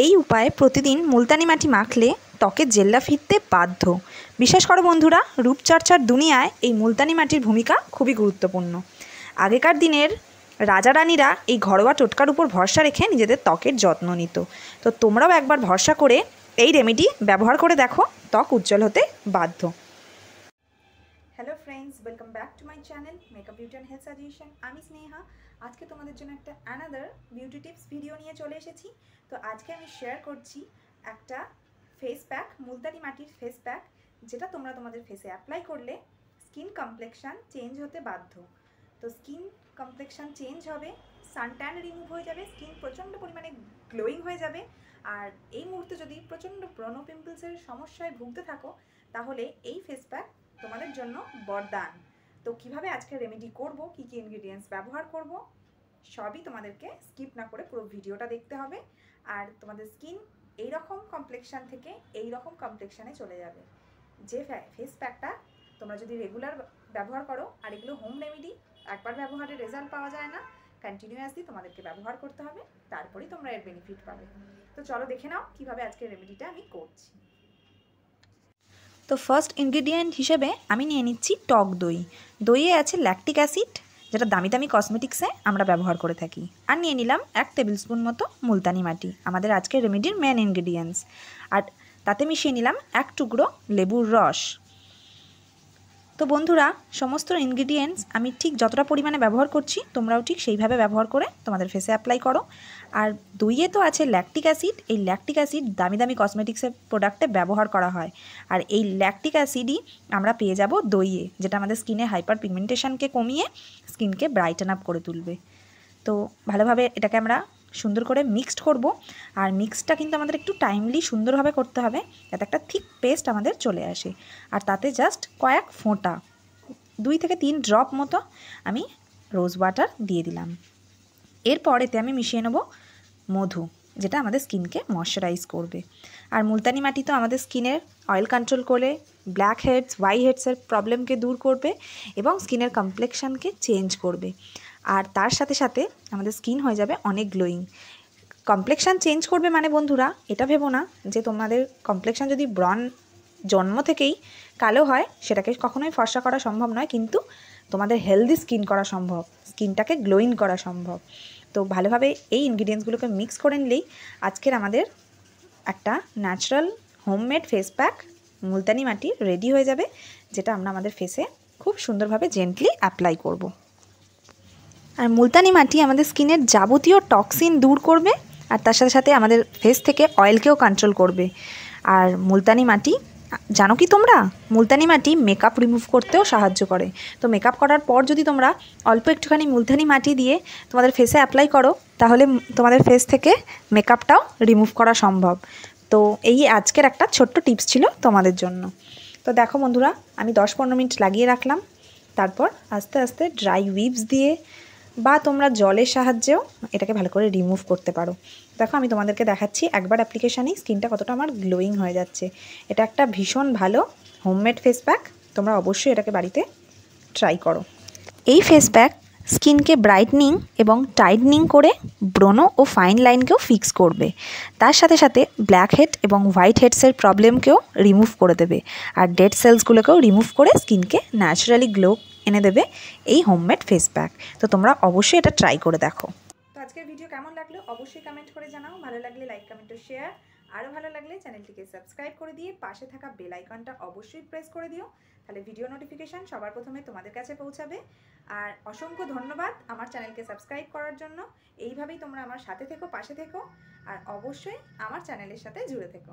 এই উপায়ে প্রতিদিন মুলতানি মাটি মাখলে ত্বকের জেল্লা ফিরতে বাধ্য। বিশ্বাস করো বন্ধুরা, রূপচর্চার দুনিয়ায় এই মুলতানি মাটির ভূমিকা খুবই গুরুত্বপূর্ণ। আগেকার দিনের রাজা রানীরা এই ঘরোয়া টোটকার উপর ভরসা রেখে নিজেদের ত্বকের যত্ন নিত। তো তোমরাও একবার ভরসা করে এই রেমেডি ব্যবহার করে দেখো, ত্বক উজ্জ্বল হতে বাধ্য। Hello friends, welcome back to my channel makeup beauty and health suggestion. আমি স্নেহা। আজকে তোমাদের জন্য একটা অ্যানাদার বিউটি টিপস ভিডিও নিয়ে চলে এসেছি। তো আজকে আমি শেয়ার করছি একটা ফেস প্যাক, মুলতানি মাটির ফেস প্যাক, যেটা তোমরা তোমাদের ফেসে অ্যাপ্লাই করলে স্কিন কমপ্লেকশান চেঞ্জ হতে বাধ্য। তো স্কিন কমপ্লেকশান চেঞ্জ হবে, সানট্যান রিমুভ হয়ে যাবে, স্কিন প্রচণ্ড পরিমাণে গ্লোয়িং হয়ে যাবে। আর এই মুহূর্তে যদি প্রচণ্ড ব্রণ পিম্পলসের সমস্যায় ভুগতে থাকো, তাহলে এই ফেস প্যাক তোমাদের জন্য বরদান। তো কিভাবে আজকে রেমেডি করব, কি কি ইনগ্রেডিয়েন্টস ব্যবহার করব, সবই তোমাদেরকে স্কিপ না করে পুরো ভিডিওটা দেখতে হবে। আর তোমাদের স্কিন এই রকম কমপ্লেকশান থেকে এই রকম কমপ্লেকশানে চলে যাবে। যে ফেস প্যাকটা তোমরা যদি রেগুলার ব্যবহার করো, আর এগুলো হোম রেমেডি, একবার ব্যবহারে রেজাল্ট পাওয়া যায় না, কন্টিনিউয়াসলি তোমাদেরকে ব্যবহার করতে হবে, তারপরেই তোমরা এর বেনিফিট পাবে। তো চলো দেখে নাও কিভাবে আজকে রেমেডিটা আমি করছি। তো ফার্স্ট ইনগ্রেডিয়েন্ট হিসেবে আমি নিয়ে নিচ্ছি টক দই। দইয়ে আছে ল্যাকটিক অ্যাসিড, যেটা দামি দামি কসমেটিক্সে আমরা ব্যবহার করে থাকি। আর নিয়ে নিলাম 1 টেবিল স্পুন মতো মুলতানি মাটি, আমাদের আজকের রেমেডির মেন ইনগ্রেডিয়েন্টস। আর তাতে মিশিয়ে নিলাম 1 টুকরো লেবুর রস। তো বন্ধুরা, সমস্ত ইনগ্রেডিয়েন্টস আমি ঠিক যতটা পরিমাণে ব্যবহার করছি, তোমরাও ঠিক সেইভাবে ব্যবহার করে তোমাদের ফেসে অ্যাপ্লাই করো। আর দইয়ে তো আছে ল্যাকটিক অ্যাসিড, এই ল্যাকটিক অ্যাসিড দামি দামি কসমেটিক্সের প্রোডাক্টে ব্যবহার করা হয়। আর এই ল্যাকটিক অ্যাসিডই আমরা পেয়ে যাব দইয়ে, যেটা আমাদের স্কিনে হাইপার পিগমেন্টেশনকে কমিয়ে স্কিনকে ব্রাইটেন আপ করে তুলবে। তো ভালোভাবে এটাকে আমরা সুন্দর করে মিক্সড করব। আর মিক্সটা কিন্তু আমাদের একটু টাইমলি সুন্দরভাবে করতে হবে, যাতে একটা থিক পেস্ট আমাদের চলে আসে। আর তাতে জাস্ট কয়েক ফোঁটা, 2 থেকে 3 ড্রপ মতো আমি রোজ ওয়াটার দিয়ে দিলাম। এরপর এতে আমি মিশিয়ে নেব মধু, যেটা আমাদের স্কিনকে ময়শ্চারাইজ করবে। আর মুলতানি মাটি তো আমাদের স্কিনের অয়েল কন্ট্রোল করে, ব্ল্যাক হেডস, হোয়াইট হেডসের প্রবলেমকে দূর করবে এবং স্কিনের কমপ্লেকশানকে চেঞ্জ করবে। আর তার সাথে সাথে আমাদের স্কিন হয়ে যাবে অনেক গ্লোয়িং। কমপ্লেকশান চেঞ্জ করবে মানে বন্ধুরা, এটা ভেবো না যে তোমাদের কমপ্লেকশান যদি ব্রণ জন্ম থেকেই কালো হয়, সেটাকে কখনোই ফর্সা করা সম্ভব নয়, কিন্তু তোমাদের হেলদি স্কিন করা সম্ভব, স্কিনটাকে গ্লোয়িং করা সম্ভব। তো ভালোভাবে এই ইনগ্রিডিয়েন্টসগুলোকে মিক্স করে নিলেই আজকের আমাদের একটা natural homemade face pack Multani মাটি রেডি হয়ে যাবে, যেটা আমরা আমাদের ফেসে খুব সুন্দরভাবে জেন্টলি অ্যাপ্লাই করব। আর মুলতানি মাটি আমাদের স্কিনের যাবতীয় টক্সিন দূর করবে, আর তার সাথে সাথে আমাদের ফেস থেকে অয়েলকেও কন্ট্রোল করবে। আর মুলতানি মাটি জানো কি তোমরা, মুলতানি মাটি মেকআপ রিমুভ করতেও সাহায্য করে। তো মেকআপ করার পর যদি তোমরা অল্প একটুখানি মুলতানি মাটি দিয়ে তোমাদের ফেসে অ্যাপ্লাই করো, তাহলে তোমাদের ফেস থেকে মেকআপটাও রিমুভ করা সম্ভব। তো এই আজকের একটা ছোট্ট টিপস ছিল তোমাদের জন্য। তো দেখো বন্ধুরা, আমি 10-15 মিনিট লাগিয়ে রাখলাম। তারপর আস্তে আস্তে ড্রাই উইপস দিয়ে বা তোমরা জলের সাহায্যেও এটাকে ভালো করে রিমুভ করতে পারো। দেখো আমি তোমাদেরকে দেখাচ্ছি একবার অ্যাপ্লিকেশানেই স্কিনটা কতটা আমার গ্লোয়িং হয়ে যাচ্ছে। এটা একটা ভীষণ ভালো হোমমেড ফেস প্যাক, তোমরা অবশ্যই এটাকে বাড়িতে ট্রাই করো। এই ফেস প্যাক স্কিনকে ব্রাইটনিং এবং টাইটনিং করে ব্রণ ও ফাইন লাইনকেও ফিক্স করবে। তার সাথে সাথে ব্ল্যাক হেড এবং হোয়াইট হেডসের প্রবলেমকেও রিমুভ করে দেবে। আর ডেড সেলসগুলোকেও রিমুভ করে স্কিনকে ন্যাচারালি গ্লো এনে দেবে এই হোমমেড ফেস প্যাক। তো তোমরা অবশ্যই এটা ট্রাই করে দেখো। তো আজকের ভিডিও কেমন লাগলো অবশ্যই কমেন্ট করে জানাও। ভালো লাগলে লাইক, কমেন্ট ও শেয়ার। আরও ভালো লাগলে চ্যানেলটিকে সাবস্ক্রাইব করে দিয়ে পাশে থাকা বেল আইকনটা অবশ্যই প্রেস করে দিও, তাহলে ভিডিও নোটিফিকেশান সবার প্রথমে তোমাদের কাছে পৌঁছাবে। আর অসংখ্য ধন্যবাদ আমার চ্যানেলকে সাবস্ক্রাইব করার জন্য। এইভাবেই তোমরা আমার সাথে থেকো, পাশে থেকো, আর অবশ্যই আমার চ্যানেলের সাথে জুড়ে থেকো।